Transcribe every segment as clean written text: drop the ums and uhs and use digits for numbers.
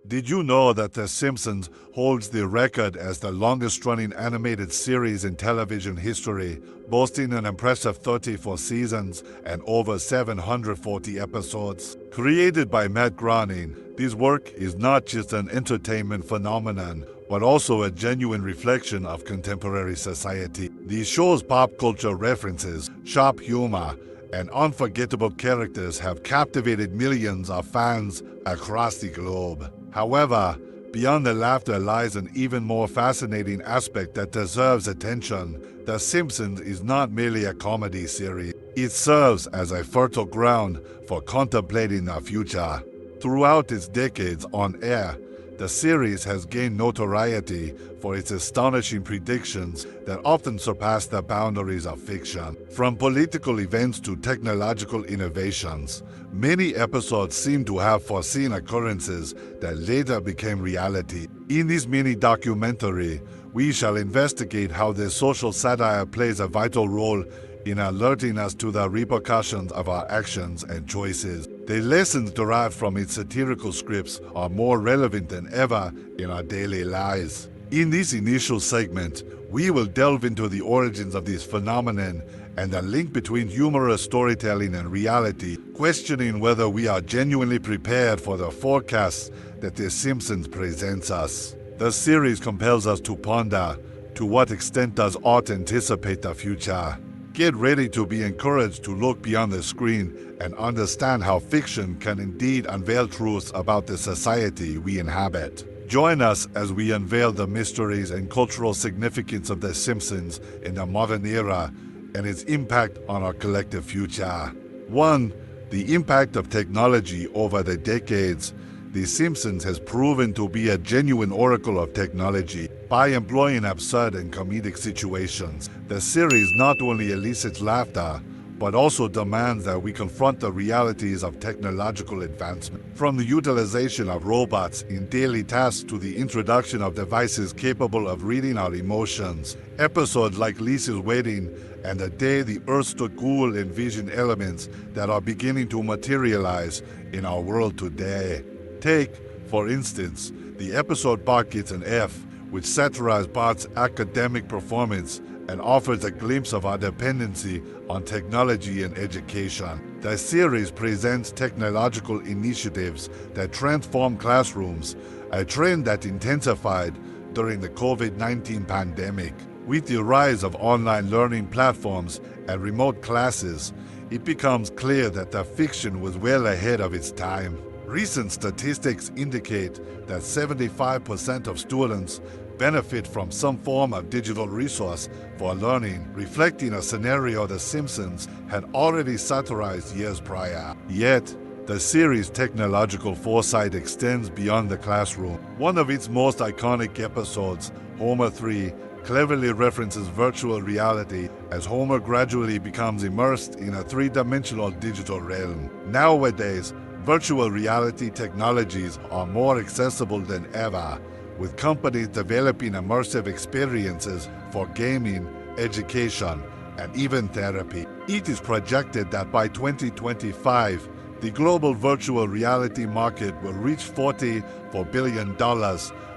Did you know that The Simpsons holds the record as the longest-running animated series in television history, boasting an impressive 34 seasons and over 740 episodes? Created by Matt Groening, this work is not just an entertainment phenomenon, but also a genuine reflection of contemporary society. The show's pop culture references, sharp humor, and unforgettable characters have captivated millions of fans across the globe. However, beyond the laughter lies an even more fascinating aspect that deserves attention. The Simpsons is not merely a comedy series. It serves as a fertile ground for contemplating our future. Throughout its decades on air, the series has gained notoriety for its astonishing predictions that often surpass the boundaries of fiction. From political events to technological innovations, many episodes seem to have foreseen occurrences that later became reality. In this mini-documentary, we shall investigate how this social satire plays a vital role in alerting us to the repercussions of our actions and choices. The lessons derived from its satirical scripts are more relevant than ever in our daily lives. In this initial segment, we will delve into the origins of this phenomenon and the link between humorous storytelling and reality, questioning whether we are genuinely prepared for the forecasts that The Simpsons presents us. The series compels us to ponder, to what extent does art anticipate the future? Get ready to be encouraged to look beyond the screen and understand how fiction can indeed unveil truths about the society we inhabit. Join us as we unveil the mysteries and cultural significance of The Simpsons in the modern era and its impact on our collective future. 1. The impact of technology over the decades. The Simpsons has proven to be a genuine oracle of technology. By employing absurd and comedic situations, the series not only elicits laughter, but also demands that we confront the realities of technological advancement. From the utilization of robots in daily tasks to the introduction of devices capable of reading our emotions, episodes like Lisa's Wedding and The Day the Earth Stood Cool envision elements that are beginning to materialize in our world today. Take, for instance, the episode Bart Gets an F, which satirizes Bart's academic performance and offers a glimpse of our dependency on technology and education. The series presents technological initiatives that transform classrooms, a trend that intensified during the COVID-19 pandemic. With the rise of online learning platforms and remote classes, it becomes clear that the fiction was well ahead of its time. Recent statistics indicate that 75% of students benefit from some form of digital resource for learning, reflecting a scenario The Simpsons had already satirized years prior. Yet, the series' technological foresight extends beyond the classroom. One of its most iconic episodes, Homer 3, cleverly references virtual reality as Homer gradually becomes immersed in a three-dimensional digital realm. Nowadays, virtual reality technologies are more accessible than ever, with companies developing immersive experiences for gaming, education, and even therapy. It is projected that by 2025, the global virtual reality market will reach $44 billion,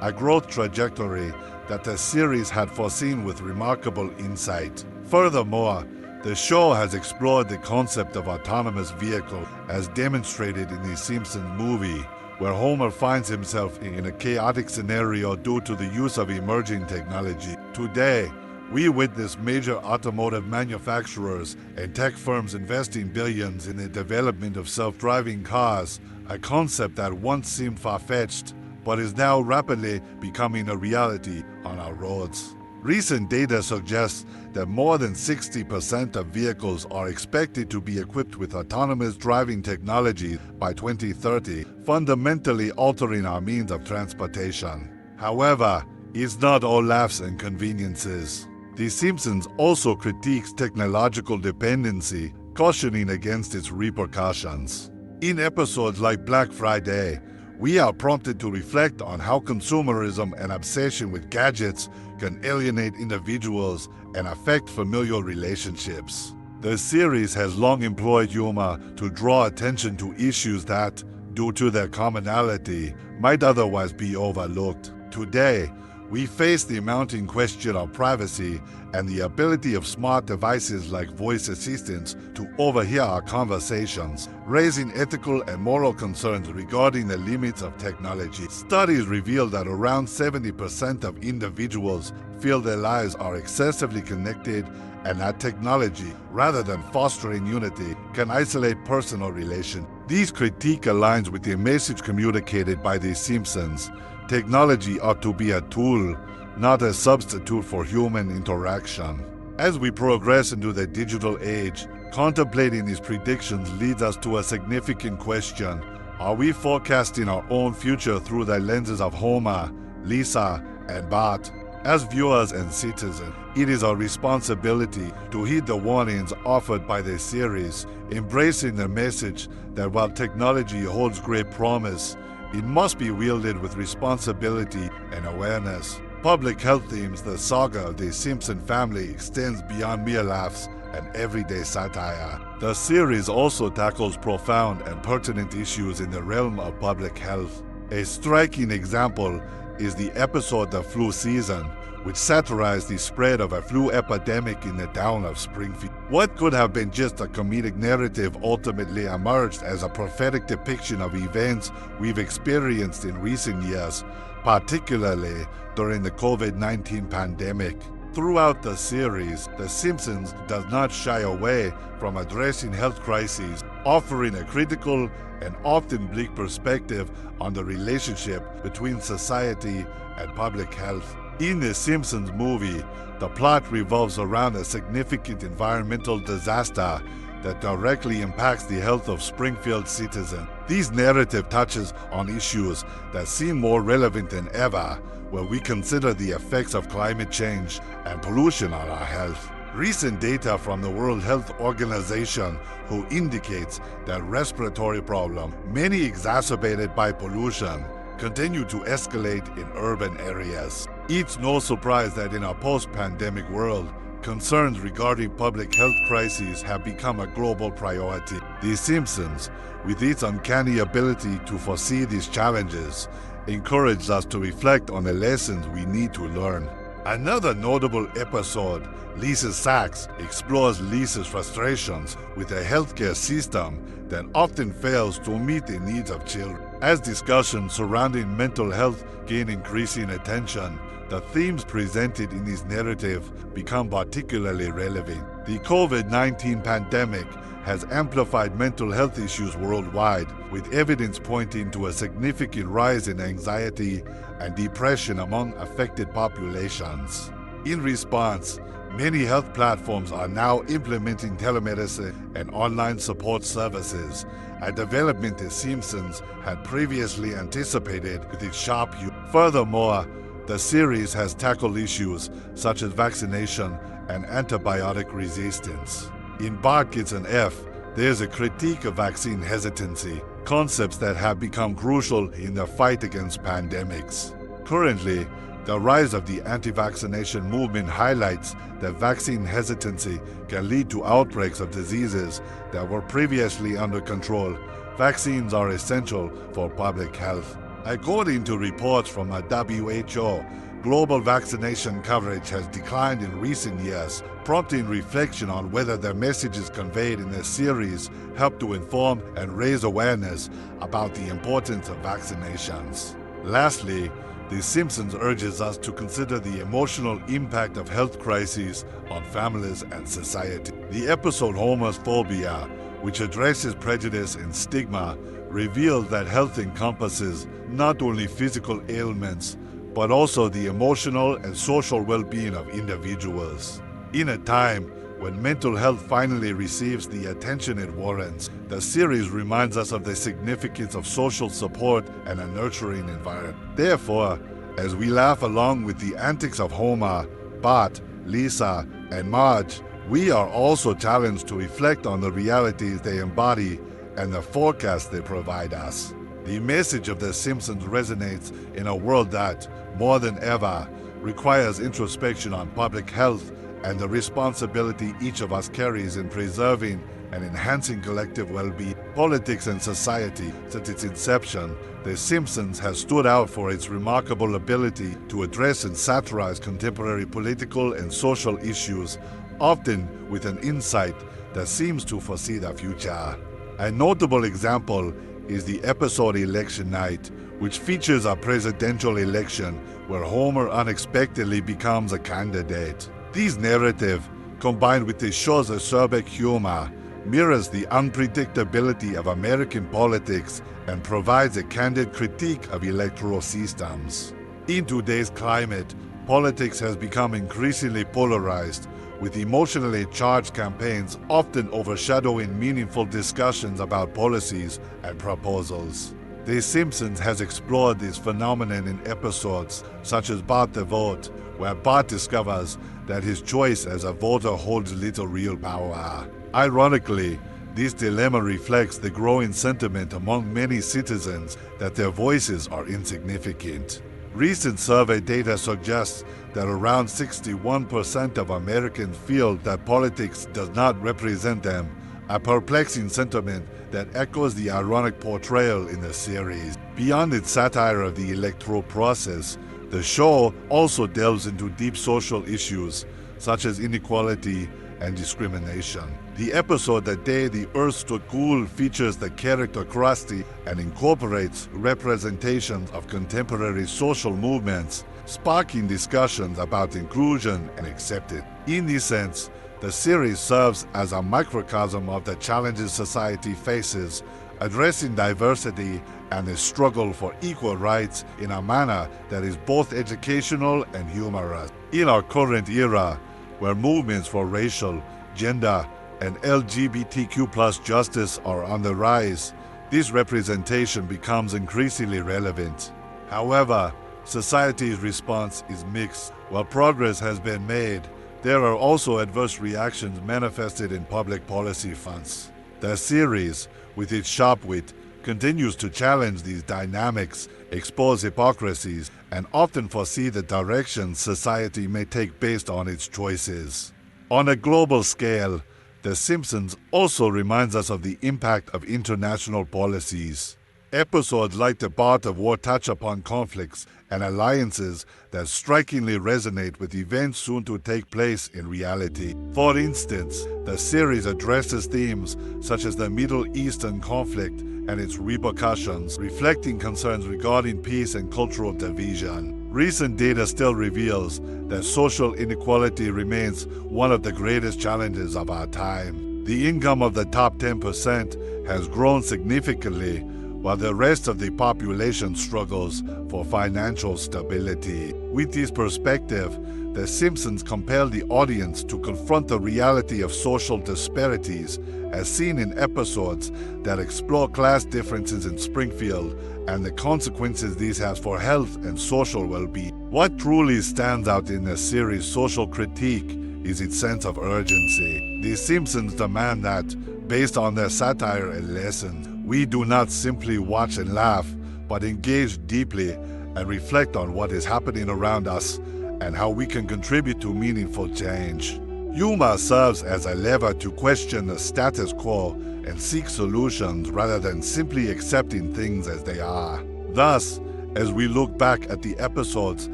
a growth trajectory that the series had foreseen with remarkable insight. Furthermore, the show has explored the concept of autonomous vehicle as demonstrated in the Simpsons movie, where Homer finds himself in a chaotic scenario due to the use of emerging technology. Today, we witness major automotive manufacturers and tech firms investing billions in the development of self-driving cars, a concept that once seemed far-fetched, but is now rapidly becoming a reality on our roads. Recent data suggests that more than 60% of vehicles are expected to be equipped with autonomous driving technology by 2030, fundamentally altering our means of transportation. However, it's not all laughs and conveniences. The Simpsons also critiques technological dependency, cautioning against its repercussions. In episodes like Black Friday, we are prompted to reflect on how consumerism and obsession with gadgets can alienate individuals and affect familial relationships. The series has long employed humor to draw attention to issues that, due to their commonality, might otherwise be overlooked. Today, we face the mounting question of privacy and the ability of smart devices like voice assistants to overhear our conversations, raising ethical and moral concerns regarding the limits of technology. Studies reveal that around 70% of individuals feel their lives are excessively connected and that technology, rather than fostering unity, can isolate personal relations. This critique aligns with the message communicated by the Simpsons. Technology ought to be a tool, not a substitute for human interaction. As we progress into the digital age, contemplating these predictions leads us to a significant question. Are we forecasting our own future through the lenses of Homer, Lisa, and Bart? As viewers and citizens, it is our responsibility to heed the warnings offered by the series, embracing the message that while technology holds great promise, it must be wielded with responsibility and awareness. Public health themes, the saga of the Simpson family extends beyond mere laughs and everyday satire. The series also tackles profound and pertinent issues in the realm of public health. A striking example is the episode The Flu Season, which satirized the spread of a flu epidemic in the town of Springfield. What could have been just a comedic narrative ultimately emerged as a prophetic depiction of events we've experienced in recent years, particularly during the COVID-19 pandemic. Throughout the series, The Simpsons does not shy away from addressing health crises, offering a critical and often bleak perspective on the relationship between society and public health. In The Simpsons movie, the plot revolves around a significant environmental disaster that directly impacts the health of Springfield citizens. This narrative touches on issues that seem more relevant than ever when we consider the effects of climate change and pollution on our health. Recent data from the World Health Organization who indicates that respiratory problems, many exacerbated by pollution, continue to escalate in urban areas. It's no surprise that in a post-pandemic world, concerns regarding public health crises have become a global priority. The Simpsons, with its uncanny ability to foresee these challenges, encouraged us to reflect on the lessons we need to learn. Another notable episode, Lisa's Sax, explores Lisa's frustrations with a healthcare system that often fails to meet the needs of children. As discussions surrounding mental health gain increasing attention, the themes presented in this narrative become particularly relevant. The COVID-19 pandemic has amplified mental health issues worldwide, with evidence pointing to a significant rise in anxiety and depression among affected populations. In response, many health platforms are now implementing telemedicine and online support services, a development The Simpsons had previously anticipated with its sharp use. Furthermore, the series has tackled issues such as vaccination and antibiotic resistance. In Bart Gets an F, there's a critique of vaccine hesitancy, concepts that have become crucial in the fight against pandemics. Currently, the rise of the anti-vaccination movement highlights that vaccine hesitancy can lead to outbreaks of diseases that were previously under control. Vaccines are essential for public health. According to reports from the WHO, global vaccination coverage has declined in recent years, prompting reflection on whether the messages conveyed in the series help to inform and raise awareness about the importance of vaccinations. Lastly, The Simpsons urges us to consider the emotional impact of health crises on families and society. The episode Homer's Phobia, which addresses prejudice and stigma, reveals that health encompasses not only physical ailments, but also the emotional and social well-being of individuals. In a time when mental health finally receives the attention it warrants, the series reminds us of the significance of social support and a nurturing environment. Therefore, as we laugh along with the antics of Homer, Bart, Lisa, and Marge, we are also challenged to reflect on the realities they embody and the forecasts they provide us. The message of The Simpsons resonates in a world that, more than ever, requires introspection on public health and the responsibility each of us carries in preserving and enhancing collective well-being. politics and society. Since its inception, The Simpsons has stood out for its remarkable ability to address and satirize contemporary political and social issues, often with an insight that seems to foresee the future. A notable example is the episode Election Night, which features a presidential election where Homer unexpectedly becomes a candidate. This narrative, combined with the show's acerbic humor, mirrors the unpredictability of American politics and provides a candid critique of electoral systems. In today's climate, politics has become increasingly polarized, with emotionally charged campaigns often overshadowing meaningful discussions about policies and proposals. The Simpsons has explored this phenomenon in episodes such as Bart the Vote, where Bart discovers that his choice as a voter holds little real power. Ironically, this dilemma reflects the growing sentiment among many citizens that their voices are insignificant. Recent survey data suggests that around 61% of Americans feel that politics does not represent them, a perplexing sentiment that echoes the ironic portrayal in the series. Beyond its satire of the electoral process, the show also delves into deep social issues such as inequality and discrimination. The episode The Day the Earth Stood Cool features the character Krusty and incorporates representations of contemporary social movements, sparking discussions about inclusion and acceptance. In this sense, the series serves as a microcosm of the challenges society faces, addressing diversity and the struggle for equal rights in a manner that is both educational and humorous. In our current era, where movements for racial, gender, and LGBTQ+ justice are on the rise, this representation becomes increasingly relevant. However, society's response is mixed. While progress has been made, there are also adverse reactions manifested in public policy fronts. The series, with its sharp wit, continues to challenge these dynamics, expose hypocrisies, and often foresee the direction society may take based on its choices. On a global scale, The Simpsons also reminds us of the impact of international policies. Episodes like The Art of War touch upon conflicts and alliances that strikingly resonate with events soon to take place in reality. For instance, the series addresses themes such as the Middle Eastern conflict and its repercussions, reflecting concerns regarding peace and cultural division. Recent data still reveals that social inequality remains one of the greatest challenges of our time. The income of the top 10% has grown significantly, while the rest of the population struggles for financial stability. With this perspective, The Simpsons compel the audience to confront the reality of social disparities, as seen in episodes that explore class differences in Springfield and the consequences these have for health and social well-being. What truly stands out in the series' social critique is its sense of urgency. The Simpsons demand that, based on their satire and lessons, we do not simply watch and laugh, but engage deeply and reflect on what is happening around us and how we can contribute to meaningful change. Humor serves as a lever to question the status quo and seek solutions rather than simply accepting things as they are. Thus, as we look back at the episodes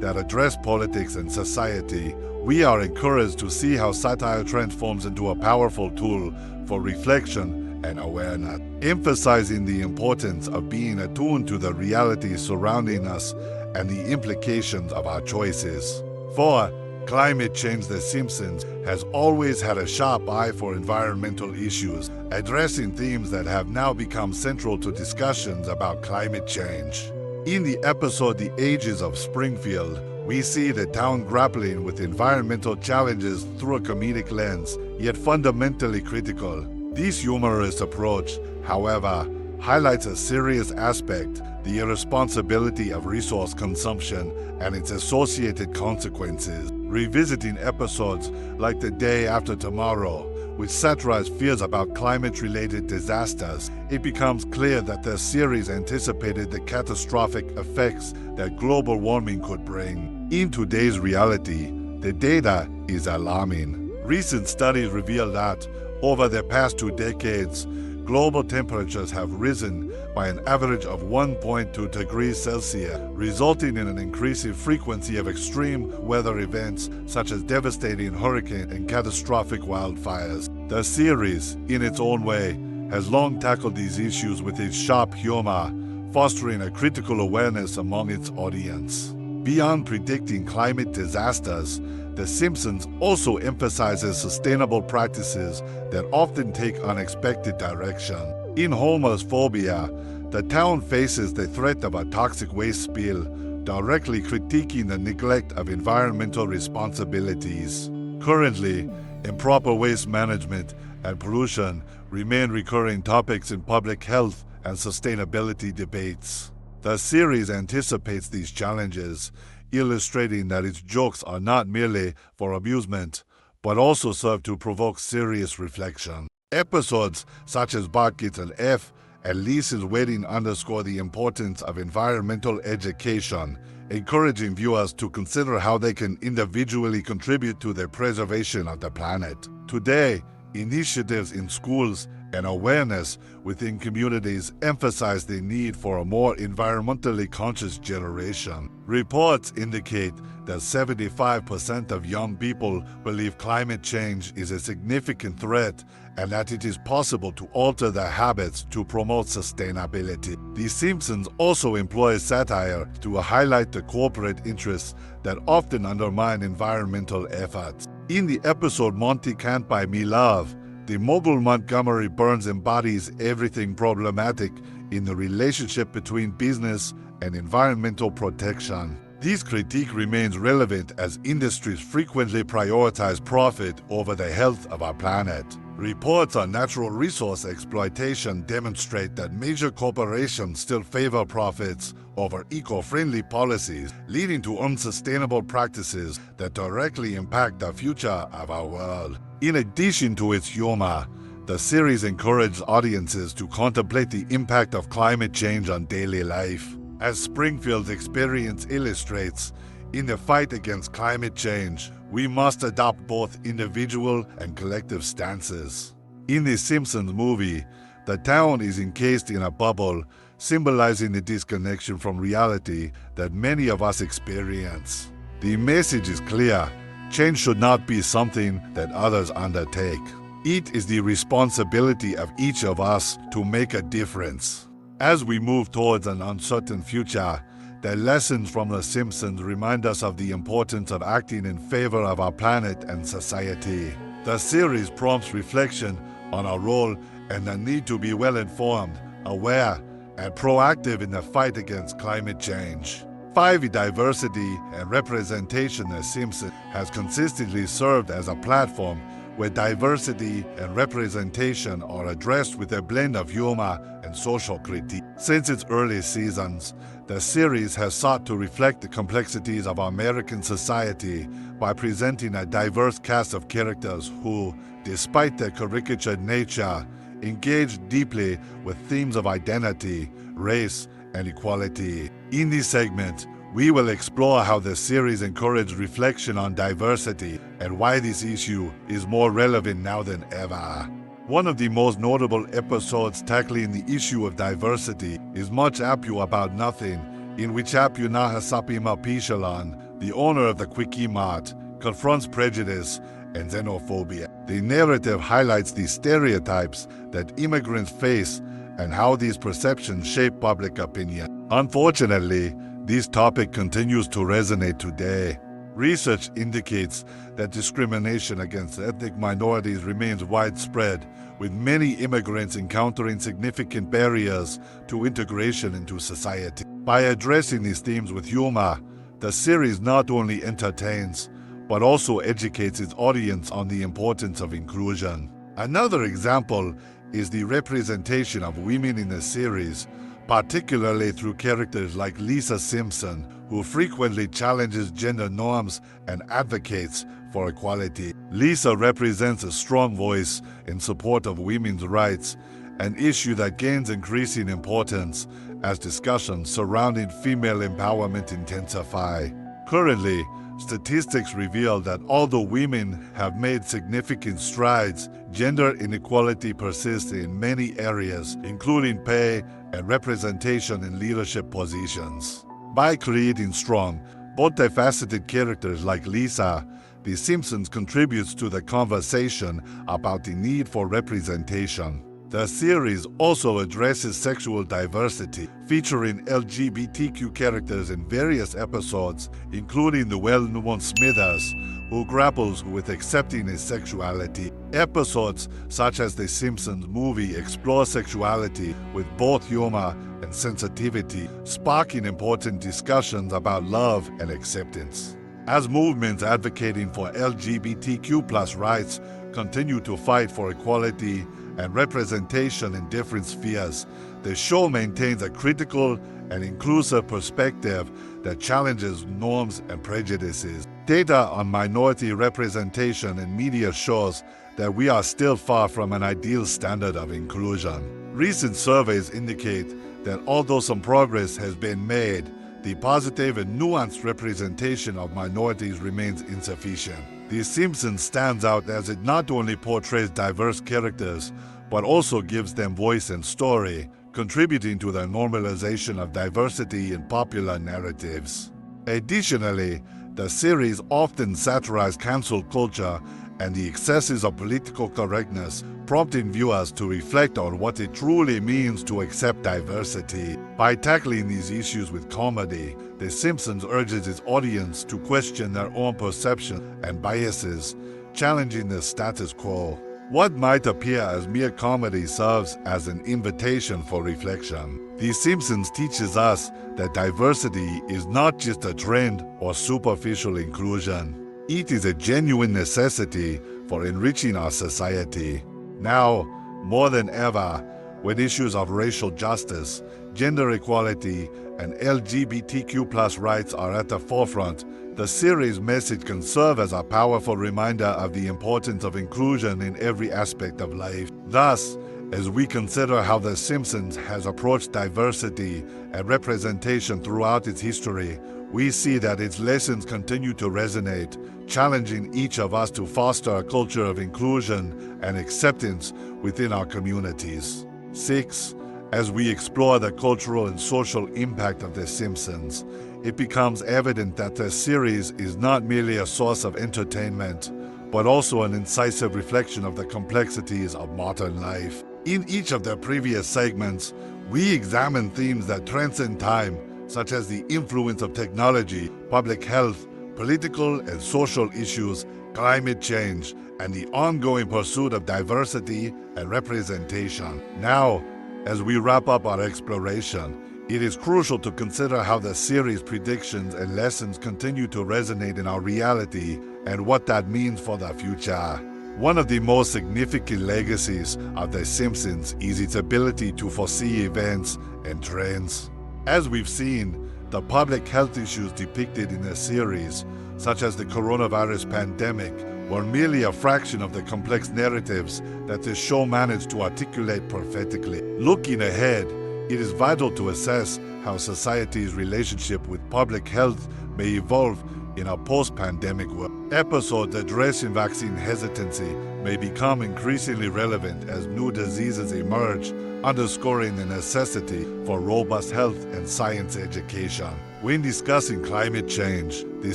that address politics and society, we are encouraged to see how satire transforms into a powerful tool for reflection and awareness, emphasizing the importance of being attuned to the realities surrounding us and the implications of our choices. For climate change, The Simpsons has always had a sharp eye for environmental issues, addressing themes that have now become central to discussions about climate change. In the episode The Ages of Springfield, we see the town grappling with environmental challenges through a comedic lens, yet fundamentally critical. This humorous approach, however, highlights a serious aspect, the irresponsibility of resource consumption and its associated consequences. Revisiting episodes like The Day After Tomorrow, which satirize fears about climate-related disasters, it becomes clear that the series anticipated the catastrophic effects that global warming could bring. In today's reality, the data is alarming. Recent studies reveal that, over the past 2 decades, global temperatures have risen by an average of 1.2 degrees Celsius, resulting in an increasing frequency of extreme weather events such as devastating hurricanes and catastrophic wildfires. The series, in its own way, has long tackled these issues with its sharp humor, fostering a critical awareness among its audience. Beyond predicting climate disasters, The Simpsons also emphasizes sustainable practices that often take unexpected direction. In Homer's Phobia, the town faces the threat of a toxic waste spill, directly critiquing the neglect of environmental responsibilities. Currently, improper waste management and pollution remain recurring topics in public health and sustainability debates. The series anticipates these challenges, illustrating that its jokes are not merely for amusement, but also serve to provoke serious reflection. Episodes such as Bart Gets an F and Lisa's Wedding underscore the importance of environmental education, encouraging viewers to consider how they can individually contribute to the preservation of the planet. Today, initiatives in schools and awareness within communities emphasize the need for a more environmentally conscious generation. Reports indicate that 75% of young people believe climate change is a significant threat and that it is possible to alter their habits to promote sustainability. The Simpsons also employs satire to highlight the corporate interests that often undermine environmental efforts. In the episode Monty Can't Buy Me Love, the mobile Montgomery Burns embodies everything problematic in the relationship between business and environmental protection. This critique remains relevant as industries frequently prioritize profit over the health of our planet. Reports on natural resource exploitation demonstrate that major corporations still favor profits over eco-friendly policies, leading to unsustainable practices that directly impact the future of our world. In addition to its humor, the series encourages audiences to contemplate the impact of climate change on daily life. As Springfield's experience illustrates, in the fight against climate change, we must adopt both individual and collective stances. In the Simpsons movie, the town is encased in a bubble, symbolizing the disconnection from reality that many of us experience. The message is clear: change should not be something that others undertake. It is the responsibility of each of us to make a difference. As we move towards an uncertain future, the lessons from The Simpsons remind us of the importance of acting in favor of our planet and society. The series prompts reflection on our role and the need to be well-informed, aware, and proactive in the fight against climate change. 5. Diversity and representation. The Simpsons has consistently served as a platform where diversity and representation are addressed with a blend of humor and social critique. Since its early seasons, the series has sought to reflect the complexities of American society by presenting a diverse cast of characters who, despite their caricatured nature, engage deeply with themes of identity, race, and equality. In this segment, we will explore how the series encourages reflection on diversity and why this issue is more relevant now than ever. One of the most notable episodes tackling the issue of diversity is Much Ado About Nothing, in which Apu Nahasapi Mapishalan, the owner of the Quickie Mart, confronts prejudice and xenophobia. The narrative highlights the stereotypes that immigrants face and how these perceptions shape public opinion. Unfortunately, this topic continues to resonate today. Research indicates that discrimination against ethnic minorities remains widespread, with many immigrants encountering significant barriers to integration into society. By addressing these themes with humor, the series not only entertains, but also educates its audience on the importance of inclusion. Another example is the representation of women in the series, particularly through characters like Lisa Simpson, who frequently challenges gender norms and advocates for equality. Lisa represents a strong voice in support of women's rights, an issue that gains increasing importance as discussions surrounding female empowerment intensify. Currently, statistics reveal that although women have made significant strides, gender inequality persists in many areas, including pay and representation in leadership positions. By creating strong, multifaceted characters like Lisa, The Simpsons contributes to the conversation about the need for representation. The series also addresses sexual diversity, featuring LGBTQ characters in various episodes, including the well-known Smithers, who grapples with accepting his sexuality. Episodes such as The Simpsons movie explore sexuality with both humor and sensitivity, sparking important discussions about love and acceptance. As movements advocating for LGBTQ+ rights continue to fight for equality and representation in different spheres, the show maintains a critical and inclusive perspective that challenges norms and prejudices. Data on minority representation in media shows that we are still far from an ideal standard of inclusion. Recent surveys indicate that although some progress has been made, the positive and nuanced representation of minorities remains insufficient. The Simpsons stands out as it not only portrays diverse characters, but also gives them voice and story, contributing to the normalization of diversity in popular narratives. Additionally, the series often satirizes cancel culture and the excesses of political correctness, prompting viewers to reflect on what it truly means to accept diversity. By tackling these issues with comedy, The Simpsons urges its audience to question their own perceptions and biases, challenging the status quo. What might appear as mere comedy serves as an invitation for reflection. The Simpsons teaches us that diversity is not just a trend or superficial inclusion. It is a genuine necessity for enriching our society. Now, more than ever, when issues of racial justice, gender equality, and LGBTQ+ rights are at the forefront, the series' message can serve as a powerful reminder of the importance of inclusion in every aspect of life. Thus, as we consider how The Simpsons has approached diversity and representation throughout its history, we see that its lessons continue to resonate, challenging each of us to foster a culture of inclusion and acceptance within our communities. 6. As we explore the cultural and social impact of The Simpsons, it becomes evident that the series is not merely a source of entertainment, but also an incisive reflection of the complexities of modern life. In each of the previous segments, we examine themes that transcend time, such as the influence of technology, public health, political and social issues, climate change, and the ongoing pursuit of diversity and representation. Now, as we wrap up our exploration, it is crucial to consider how the series' predictions and lessons continue to resonate in our reality and what that means for the future. One of the most significant legacies of The Simpsons is its ability to foresee events and trends. As we've seen, the public health issues depicted in the series, such as the coronavirus pandemic, were merely a fraction of the complex narratives that the show managed to articulate prophetically. Looking ahead, it is vital to assess how society's relationship with public health may evolve in a post-pandemic world. Episodes addressing vaccine hesitancy may become increasingly relevant as new diseases emerge, underscoring the necessity for robust health and science education. When discussing climate change, The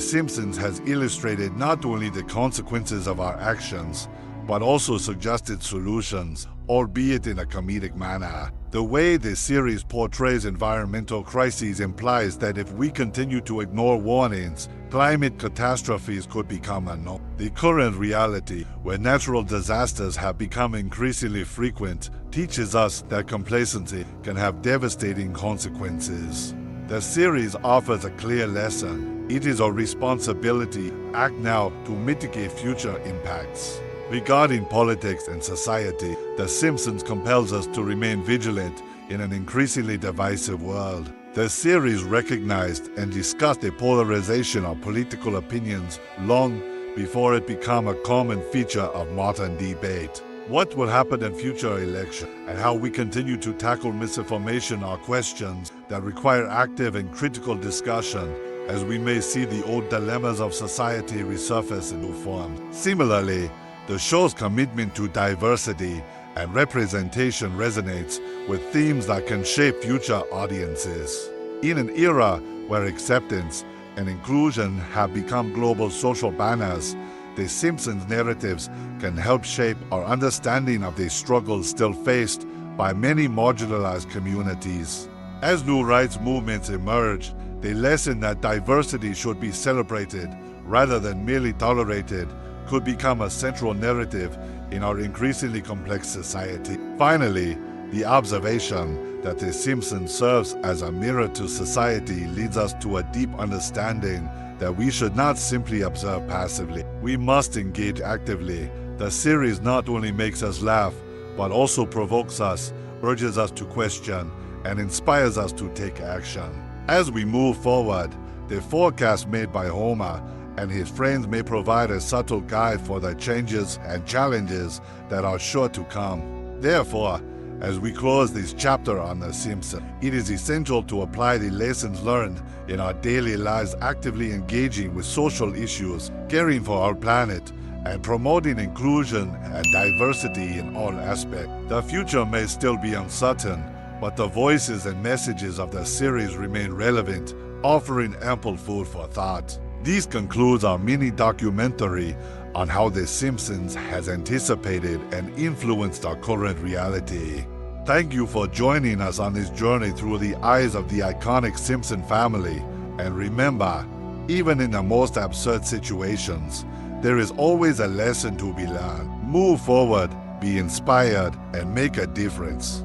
Simpsons has illustrated not only the consequences of our actions, but also suggested solutions, albeit in a comedic manner. The way the series portrays environmental crises implies that if we continue to ignore warnings, climate catastrophes could become a norm. The current reality, where natural disasters have become increasingly frequent, teaches us that complacency can have devastating consequences. The series offers a clear lesson. It is our responsibility to act now to mitigate future impacts. Regarding politics and society, The Simpsons compels us to remain vigilant in an increasingly divisive world. The series recognized and discussed the polarization of political opinions long before it became a common feature of modern debate. What will happen in future elections and how we continue to tackle misinformation are questions that require active and critical discussion, as we may see the old dilemmas of society resurface in new forms. Similarly, The show's commitment to diversity and representation resonates with themes that can shape future audiences. In an era where acceptance and inclusion have become global social banners, the Simpsons narratives can help shape our understanding of the struggles still faced by many marginalized communities. As new rights movements emerge, the lesson that diversity should be celebrated rather than merely tolerated could become a central narrative in our increasingly complex society. Finally, the observation that The Simpsons serves as a mirror to society leads us to a deep understanding that we should not simply observe passively. We must engage actively. The series not only makes us laugh, but also provokes us, urges us to question, and inspires us to take action. As we move forward, the forecast made by Homer and his friends may provide a subtle guide for the changes and challenges that are sure to come. Therefore, as we close this chapter on The Simpsons, it is essential to apply the lessons learned in our daily lives, actively engaging with social issues, caring for our planet, and promoting inclusion and diversity in all aspects. The future may still be uncertain, but the voices and messages of the series remain relevant, offering ample food for thought. This concludes our mini documentary on how The Simpsons has anticipated and influenced our current reality. Thank you for joining us on this journey through the eyes of the iconic Simpson family. And remember, even in the most absurd situations, there is always a lesson to be learned. Move forward, be inspired, and make a difference.